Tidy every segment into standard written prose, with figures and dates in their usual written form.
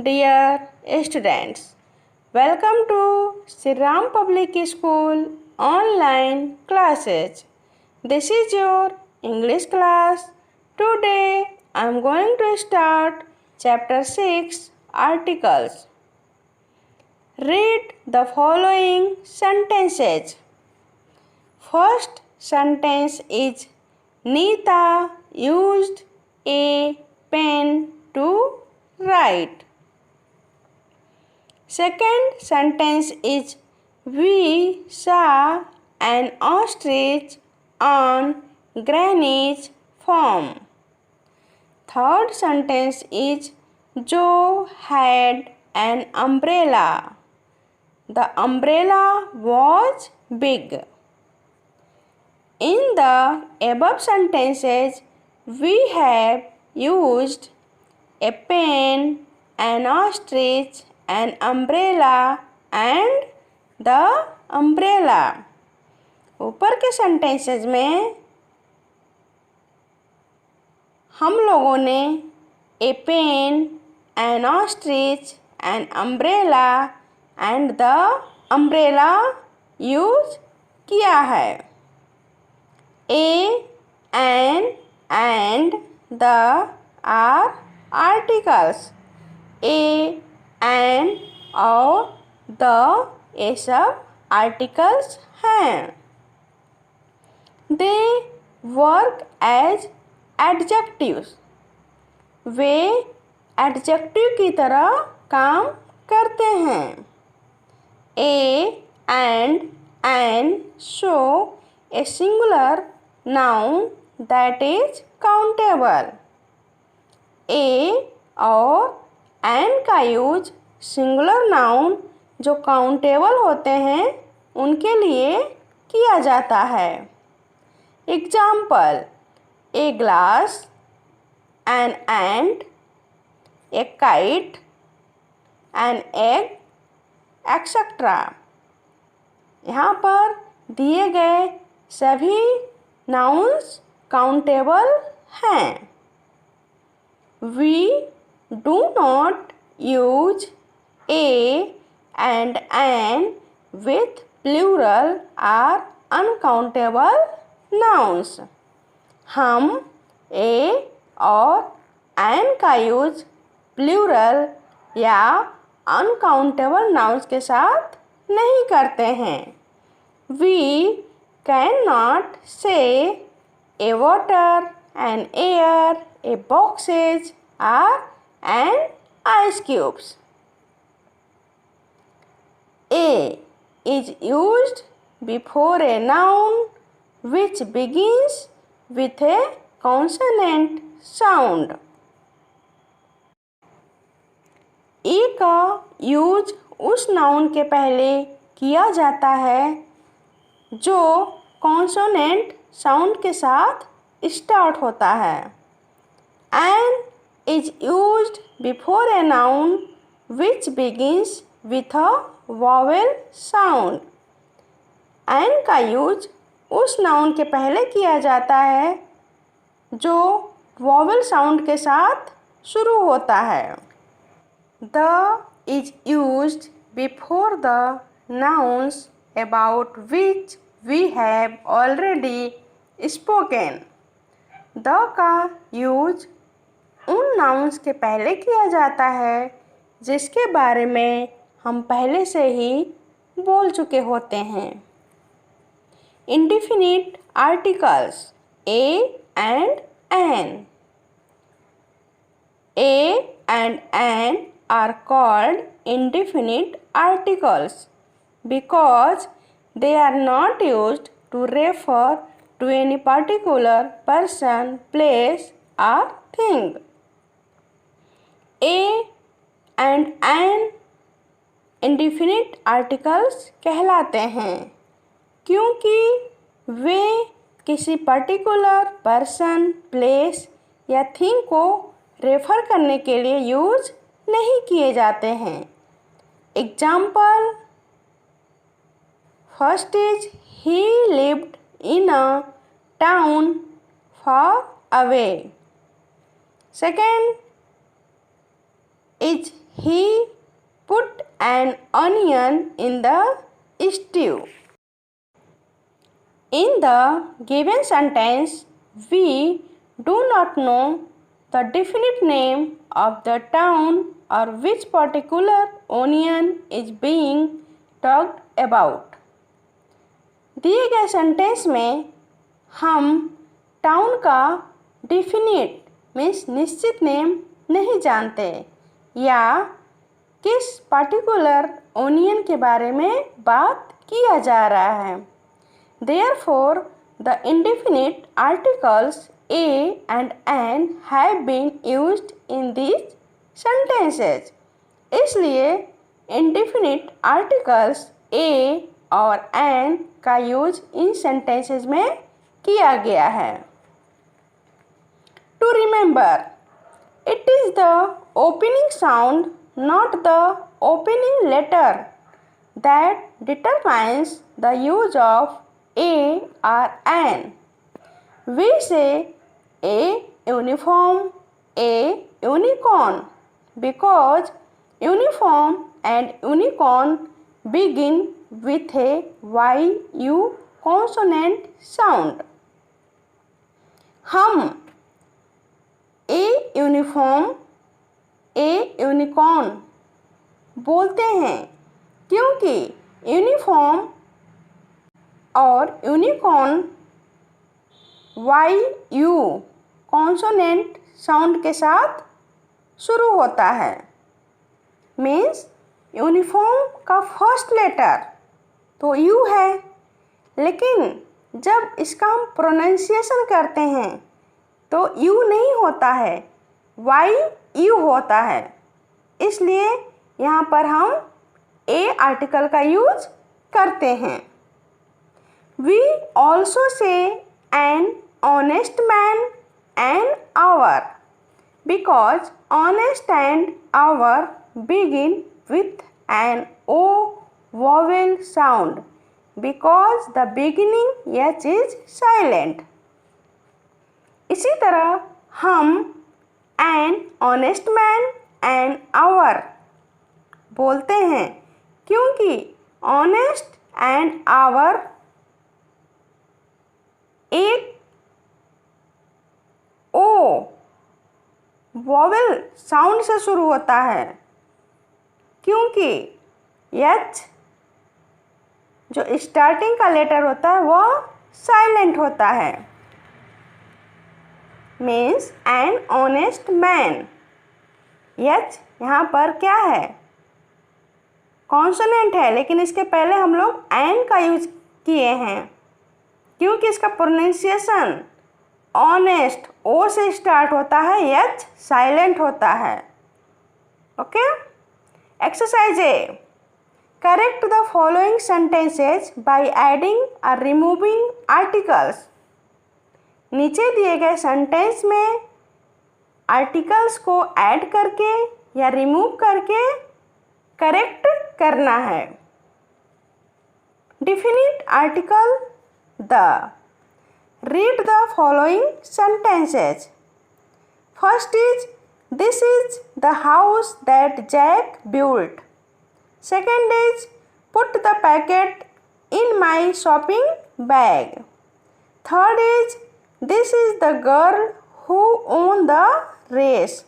Dear students, welcome to Sri Ram Public School online classes. This is your English class. Today I am going to start chapter 6 articles. Read the following sentences. First sentence is Neeta used a pen to write. Second sentence is we saw an ostrich on Granny's farm. Third sentence is Joe had an umbrella. The umbrella was big. In the above sentences, we have used a pen, an ostrich, an umbrella and the umbrella. ऊपर के sentences में हम लोगों ने a pen, an ostrich, an umbrella and the umbrella use किया है. A, an and the are articles. A, an और the ये सब articles हैं. They work as adjectives. Way adjective की तरह काम करते हैं. A and an show a singular noun that is countable. A और an का यूज सिंगुलर नाउन जो काउंटेबल होते हैं उनके लिए किया जाता है. Example a glass, an ant, A kite, an egg etcetera. यहाँ पर दिए गए सभी नाउन्स काउंटेबल हैं. We do not use a and an with plural or uncountable nouns. हम a और an का यूज प्लूरल या अनकाउंटेबल नाउन्स के साथ नहीं करते हैं. We cannot say a water, an air, a boxes or an ice cubes. A is used before a noun which begins with a consonant sound. ए का use उस noun के पहले किया जाता है जो कॉन्सोनेंट साउंड के साथ स्टार्ट होता है. An is used before a noun which begins with a vowel sound. An का यूज उस नाउन के पहले किया जाता है जो वॉवेल साउंड के साथ शुरू होता है. The is used before the nouns about which we have already spoken. The का यूज उन नाउन्स के पहले किया जाता है जिसके बारे में हम पहले से ही बोल चुके होते हैं. Indefinite articles a and an. A and an are called indefinite articles because they are not used to refer to any particular person, place or thing. A and an indefinite articles कहलाते हैं क्योंकि वे किसी particular person, place या thing को refer करने के लिए use नहीं किए जाते हैं. Example first is he lived in a town far away. Second is he put an onion in the stew. In the given sentence, we do not know the definite name of the town or which particular onion is being talked about. दिए गए sentence में हम town का definite means निश्चित name नहीं जानते या किस पर्टिकुलर ओनियन के बारे में बात किया जा रहा है. Therefore, the indefinite articles a and an have been used in these sentences. इसलिए indefinite articles a और an का यूज इन sentences में किया गया है. To remember, it is the opening sound, not the opening letter, that determines the use of a or an. We say a uniform, a unicorn, because uniform and unicorn begin with a y-u consonant sound. हम a uniform, a unicorn बोलते हैं क्योंकि uniform और unicorn y-u consonant sound के साथ शुरू होता है. मीन्स यूनिफॉर्म का फर्स्ट लेटर तो u है, लेकिन जब इसका हम प्रोनाउंसिएशन करते हैं तो u नहीं होता है, y-u होता है. इसलिए यहाँ पर हम a आर्टिकल का यूज करते हैं. We also say an honest man, an hour, because honest and hour begin with an o vowel sound because the beginning h is silent. इसी तरह हम an honest man, an hour बोलते हैं क्योंकि honest and hour एक ओ vowel sound से शुरू होता है क्योंकि एच जो स्टार्टिंग का लेटर होता है वह साइलेंट होता है. Means an honest man. H यहाँ पर क्या है, कॉन्सोनेंट है, लेकिन इसके पहले हम लोग एन का यूज किए हैं क्योंकि इसका प्रोनाउंसिएशन ऑनेस्ट ओ से स्टार्ट होता है, एच साइलेंट होता है. Okay. Exercise A. Correct the following sentences by adding और रिमूविंग आर्टिकल्स. नीचे दिए गए सेंटेंस में आर्टिकल्स को ऐड करके या रिमूव करके करेक्ट करना है. Definite article the. Read the following sentences. First is, this is the house that Jack built. Second is, put the packet in my shopping bag. Third is, this is the girl who won the race.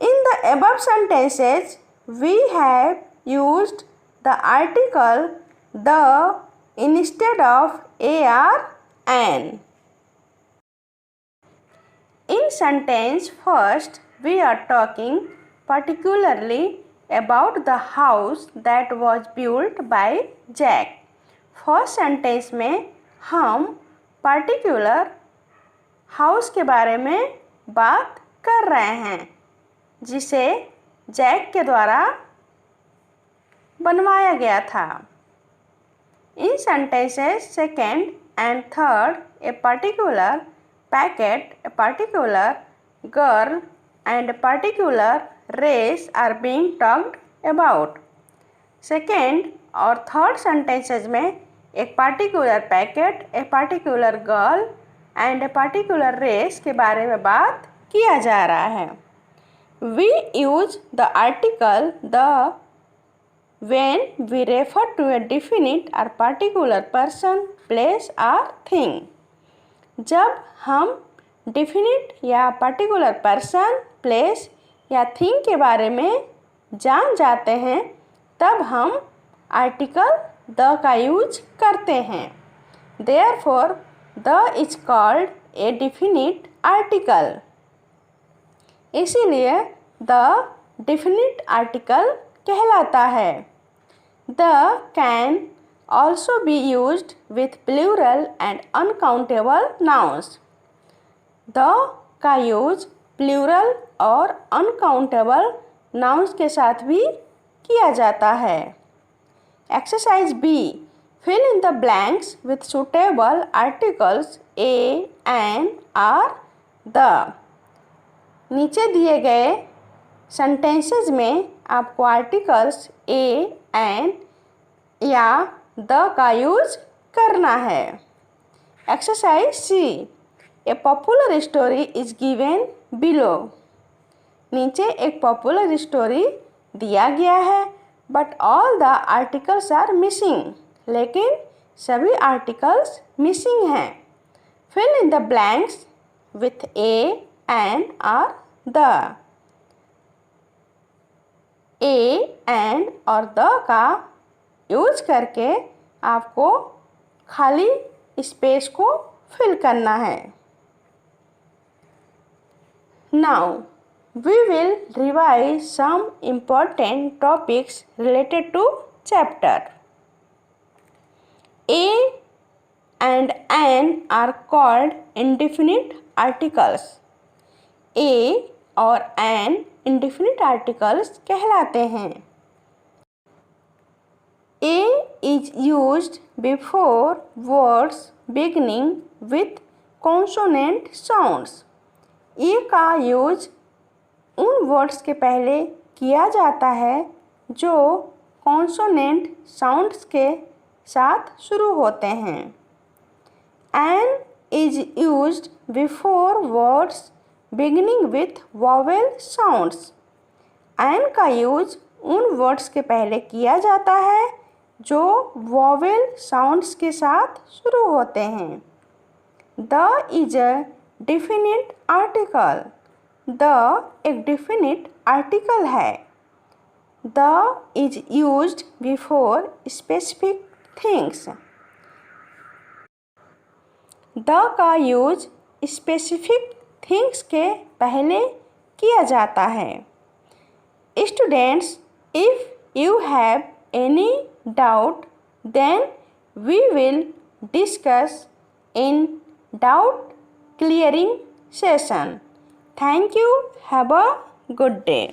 In the above sentences, we have used the article the instead of a or an. In sentence first, we are talking particularly about the house that was built by Jack. First sentence में हम particular house के बारे में बात कर रहे हैं जिसे जैक के द्वारा बनवाया गया था. In sentences second and third, a particular packet, a particular girl and a particular race are being talked about. Second और थर्ड sentences में एक particular packet, a particular girl and a particular race के बारे में बात किया जा रहा है. We use the article the when we refer to a definite or particular person, place or thing. जब हम definite या particular person, place या thing के बारे में जान जाते हैं तब हम article the का यूज करते हैं. Therefore, the is called a definite article. इसीलिए the definite article कहलाता है. The can also be used with plural and uncountable nouns. The का यूज प्लूरल और uncountable nouns के साथ भी किया जाता है. Exercise B. Fill in the blanks with suitable articles a, an or the. नीचे दिए गए सेंटेंसेस में आपको आर्टिकल्स ए, एन या द का यूज करना है. Exercise C. A popular story is given below. नीचे एक पॉपुलर स्टोरी दिया गया है but all the articles are missing. लेकिन सभी आर्टिकल्स मिसिंग हैं. Fill in the blanks with a, an और द. ए, एन और द का यूज करके आपको खाली स्पेस को फिल करना है. Now we will revise some important topics related to chapter. A and an are called indefinite articles. A और an indefinite articles कहलाते हैं. A is used before words beginning with consonant sounds. A का use उन words के पहले किया जाता है जो कॉन्सोनेंट साउंड्स के साथ शुरू होते हैं. An is used before words beginning with vowel sounds. An का यूज उन वर्ड्स के पहले किया जाता है जो वॉवेल साउंड्स के साथ शुरू होते हैं. The is a definite article. The एक डेफिनेट आर्टिकल है. The is used before specific things. The का यूज स्पेसिफिक थिंग्स के पहले किया जाता है. Students, if you have any doubt then we will discuss in doubt clearing session. Thank you. Have a good day.